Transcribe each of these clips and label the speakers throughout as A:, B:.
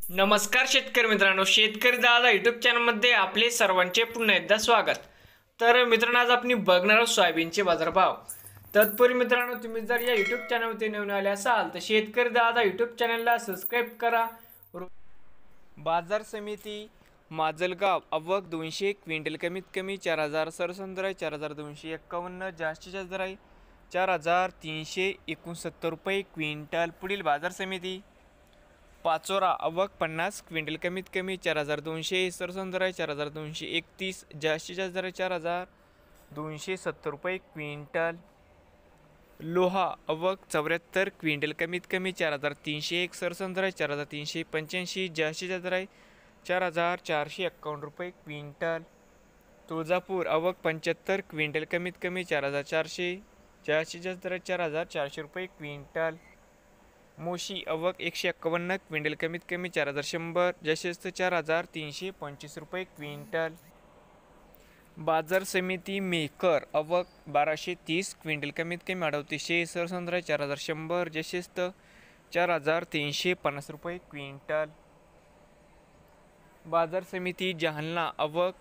A: नमस्कार शेतकरी मित्रांनो, शेतकरी दादा यूट्यूब चॅनलमध्ये आपले सर्वांचे पुन्हा एकदा स्वागत. तर मित्रांनो, आज आपण बघणार आहोत सोयाबीनचे बाजारभाव. तत्पूर्वी मित्रांनो, तुम्ही जर या यूट्यूब चॅनलवरती नवीन आले असाल तर शेतकरी दादा यूट्यूब चॅनलला सबस्क्राईब करा. बाजार समिती माजलगाव आवक 200 क्विंटल, कमीत कमी 4000, सरसंदर आहे 4251, जास्तीत जास्त दर आहे 4369 रुपये क्विंटल. पुढील बाजार समिती पाचोरा आवक 50 क्विंटल, कमीत कमी 4200, सरसंदर आहे 4231, जास्तीत जास्त दर 4270 रुपये क्विंटल. लोहा आवक 74 क्विंटल, कमीत कमी 4301, सरसंदर आहे 4385, जास्तीत जास्त दर आहे 4451 रुपये क्विंटल. तुळजापूर आवक 75 क्विंटल, कमीत कमी 4400, जास्तीत जास्त दर 4400 रुपये क्विंटल. मोशी आवक 151 क्विंटल, कमीत कमी 4100, जास्तीत 4325 रुपये क्विंटल. बाजार समिती मेकर आवक 1230 क्विंटल, कमीत कमी 3800, सरसंद्र 4100, जास्तीत 4350 रुपये क्विंटल. बाजार समिती जालना आवक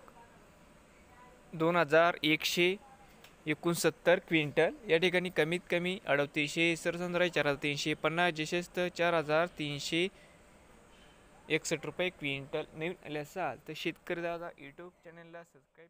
A: 2169 क्विंटल, या ठिकाणी कमीत कमी 3800, सरसंद्र 4350, जास्तीत 4361 रुपये क्विंटल. नवीन आले असाल तर शेतकरी दादा यूट्यूब चॅनलला सबस्क्राईब